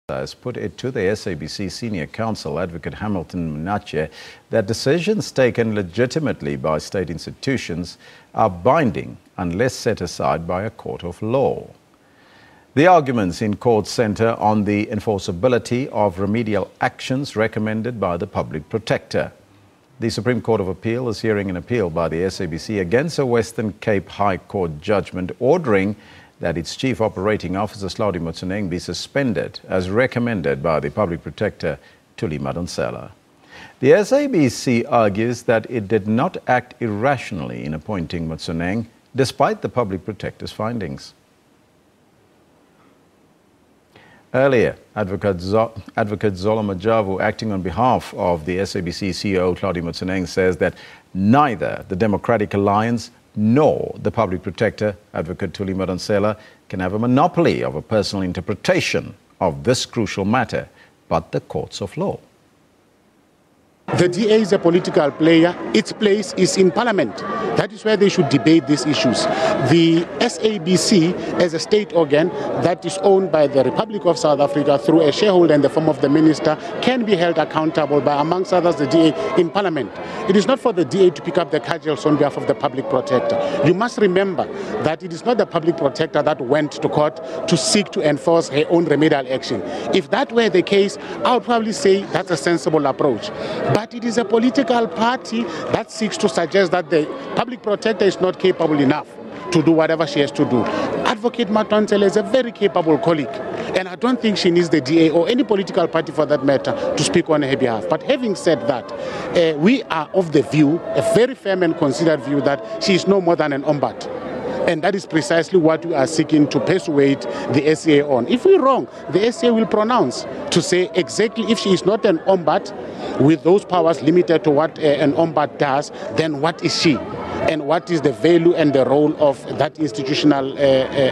has put it to the SABC senior counsel, Advocate Hamilton Maenetje, that decisions taken legitimately by state institutions are binding unless set aside by a court of law. The arguments in court centre on the enforceability of remedial actions recommended by the public protector. The Supreme Court of Appeal is hearing an appeal by the SABC against a Western Cape High Court judgment ordering that its Chief Operating Officer, Hlaudi, Motsoeneng, be suspended as recommended by the public protector, Hlaudi. The SABC argues that it did not act irrationally in appointing Motsoeneng despite the public protector's findings. Earlier, Advocate Majavu, acting on behalf of the SABC CEO Hlaudi Motsoeneng, says that neither the Democratic Alliance nor the public protector, Advocate Hlaudi, can have a monopoly of a personal interpretation of this crucial matter, but the courts of law. The DA is a political player. Its place is in Parliament. That is where they should debate these issues. The SABC, as a state organ that is owned by the Republic of South Africa through a shareholder in the form of the minister, can be held accountable by, amongst others, the DA in Parliament. It is not for the DA to pick up the cudgels on behalf of the public protector. You must remember that it is not the public protector that went to court to seek to enforce her own remedial action. If that were the case, I would probably say that's a sensible approach. But it is a political party that seeks to suggest that the public protector is not capable enough to do whatever she has to do. Advocate Maenetje is a very capable colleague, and I don't think she needs the DA or any political party for that matter to speak on her behalf. But having said that, we are of the view, a very firm and considered view, that she is no more than an ombud. And that is precisely what we are seeking to persuade the SCA on. If we're wrong, the SCA will pronounce to say exactly if she is not an ombud with those powers limited to what an ombud does, then what is she? And what is the value and the role of that institutional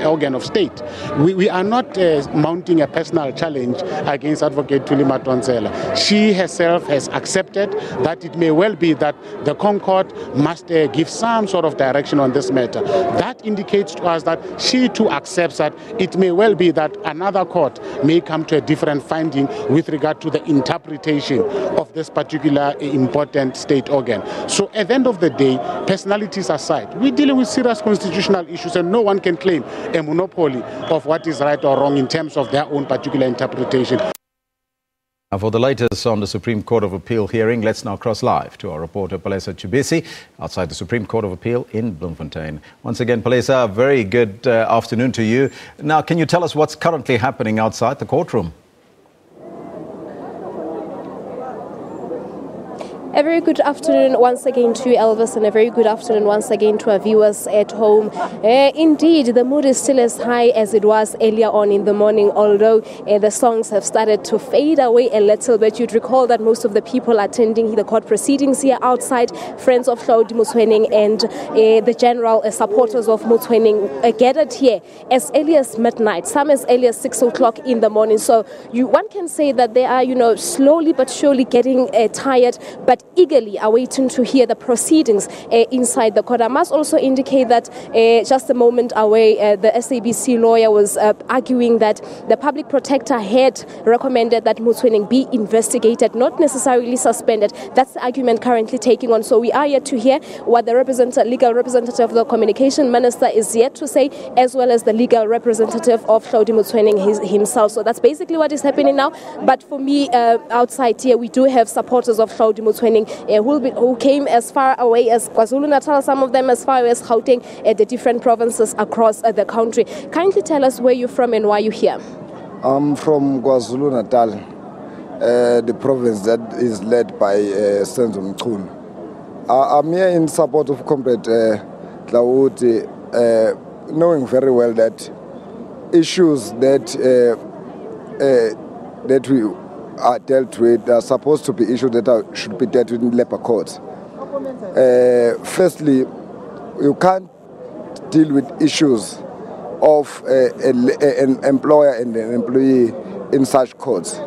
organ of state? We are not mounting a personal challenge against Advocate Maenetje. She herself has accepted that it may well be that the Concord must give some sort of direction on this matter. That indicates to us that she too accepts that it may well be that another court may come to a different finding with regard to the interpretation of this particular important state organ. So at the end of the day, personalities aside, we're dealing with serious constitutional issues, and no one can claim a monopoly of what is right or wrong in terms of their own particular interpretation. Now, for the latest on the Supreme Court of Appeal hearing, let's now cross live to our reporter Palesa Chibisi outside the Supreme Court of Appeal in Bloemfontein. Once again, Palesa, a very good afternoon to you. Now, can you tell us what's currently happening outside the courtroom? A very good afternoon once again to you, Elvis, and a very good afternoon once again to our viewers at home. Indeed, the mood is still as high as it was earlier on in the morning, although the songs have started to fade away a little bit. You'd recall that most of the people attending the court proceedings here outside, friends of Hlaudi Motsoeneng and the general supporters of Motsoeneng, gathered here as early as midnight, some as early as 6 o'clock in the morning. So one can say that they are, slowly but surely getting tired, but eagerly awaiting to hear the proceedings inside the court. I must also indicate that just a moment away, the SABC lawyer was arguing that the public protector had recommended that Motsoeneng be investigated, not necessarily suspended. That's the argument currently taking on. So we are yet to hear what the legal representative of the communication minister is yet to say, as well as the legal representative of Hlaudi Motsoeneng himself. So that's basically what is happening now. But for me, outside here, we do have supporters of Hlaudi Motsoeneng who came as far away as KwaZulu-Natal, some of them as far as Gauteng, the different provinces across the country. Kindly tell us where you're from and why you're here. I'm from KwaZulu-Natal, the province that is led by Senzo Mchunu. I'm here in support of Comrade Hlaudi, knowing very well that issues that we are dealt with are supposed to be issues that should be dealt with in labor courts. Firstly, you can't deal with issues of an employer and an employee in such courts.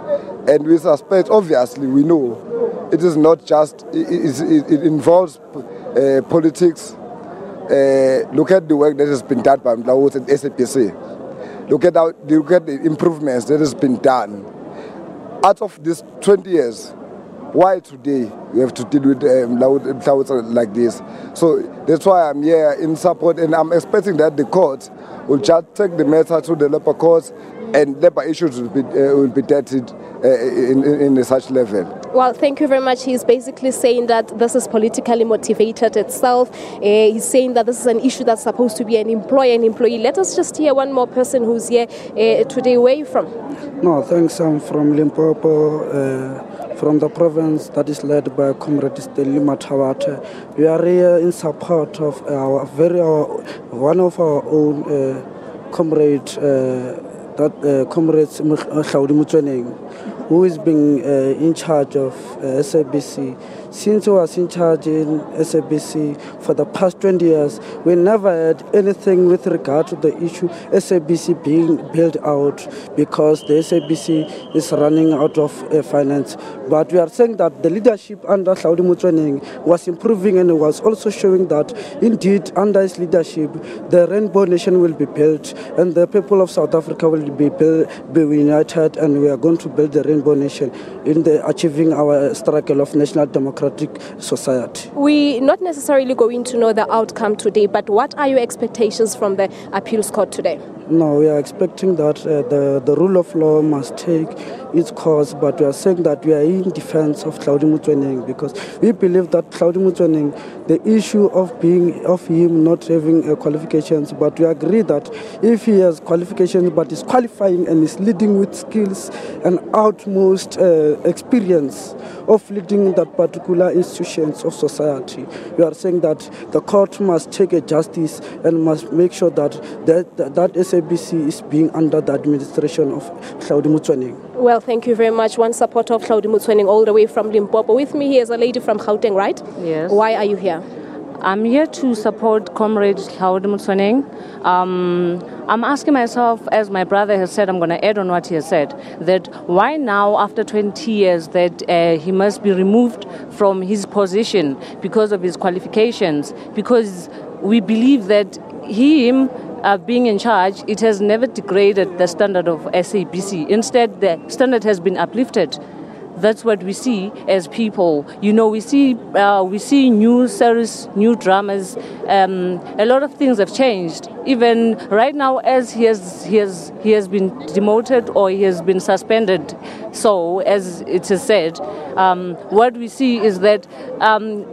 And we suspect, obviously, we know it is not just, it involves politics. Look at the work that has been done by Hlaudi and SABC. Look at the improvements that has been done out of these 20 years, why today we have to deal with Hlaudi like this? So that's why I'm here in support, and I'm expecting that the court will just take the matter to the labour courts, and labour issues will be dealt in such level. Well, thank you very much. He's basically saying that this is politically motivated itself. He's saying that this is an issue that's supposed to be an employer and employee. Let us just hear one more person who's here today. Where are you from? No, thanks. I'm from Limpopo, from the province that is led by Comrade Stanley Matawate. We are here in support of one of our own comrades, comrades Hlaudi Motsoeneng, who is being in charge of SABC. Since he was in charge in SABC for the past 20 years, we never had anything with regard to the issue SABC being built out, because the SABC is running out of finance. But we are saying that the leadership under Hlaudi Motsoeneng was improving, and it was also showing that indeed under his leadership the Rainbow Nation will be built, and the people of South Africa will be united, and we are going to build the Rainbow Nation in achieving our struggle of national democratic society. We're not necessarily going to know the outcome today, but what are your expectations from the appeals court today? No, we are expecting that the rule of law must take its course, but we are saying that we are in defense of Hlaudi Motsoeneng, because we believe that Hlaudi Motsoeneng, the issue of him not having qualifications, but we agree that if he has qualifications but is qualifying and is leading with skills and utmost experience of leading that particular institutions of society, we are saying that the court must take a justice and must make sure that SABC is being under the administration of Hlaudi Motsoeneng. Well, thank you very much. One supporter of Hlaudi Motsoeneng all the way from Limpopo. With me here is a lady from Gauteng, right? Yes. Why are you here? I'm here to support Comrade Hlaudi Motsoeneng. I'm asking myself, as my brother has said, I'm going to add on what he has said, that why now, after 20 years, that he must be removed from his position because of his qualifications? Because we believe that him being in charge, it has never degraded the standard of SABC. Instead, the standard has been uplifted. That's what we see as people. You know, we see new series, new dramas. A lot of things have changed. Even right now, as he has been demoted or he has been suspended. So, as it is said, what we see is that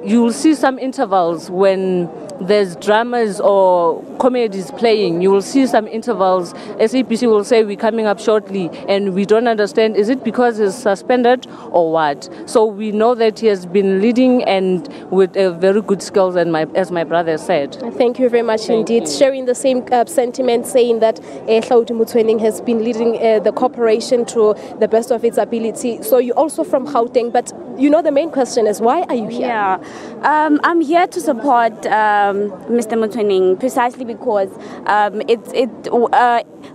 you will see some intervals when there's dramas or comedies playing. You will see some intervals. SABC will say we're coming up shortly, and we don't understand. Is it because he's suspended or what? So we know that he has been leading and with very good skills, and as my brother said. Thank you very much indeed. Sharing the same sentiment, saying that Hlaudi Motsoeneng has been leading the corporation to the best of its ability. So you're also from Gauteng, but you know the main question is, why are you here? Yeah, I'm here to support Mr. Motsoeneng precisely because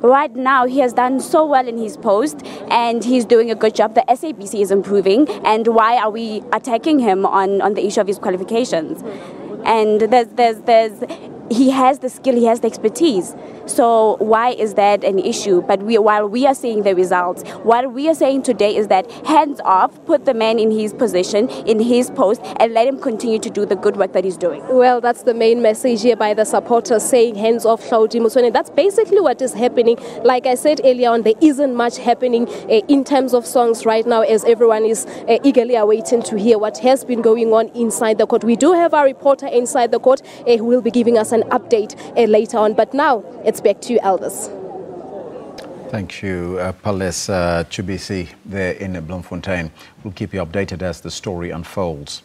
right now he has done so well in his post and he's doing a good job. The SABC is improving, and why are we attacking him on the issue of his qualifications? And he has the skill, he has the expertise. So why is that an issue? But while we are seeing the results, what we are saying today is that hands off, put the man in his position, in his post, and let him continue to do the good work that he's doing. Well, that's the main message here by the supporters, saying hands off Hlaudi Motsoeneng. That's basically what is happening. Like I said earlier on, there isn't much happening in terms of songs right now, as everyone is eagerly awaiting to hear what has been going on inside the court. We do have our reporter inside the court who will be giving us an update later on. But now, it's back to you, Elvis. Thank you, Palesa Chubisi there in Bloemfontein. We'll keep you updated as the story unfolds.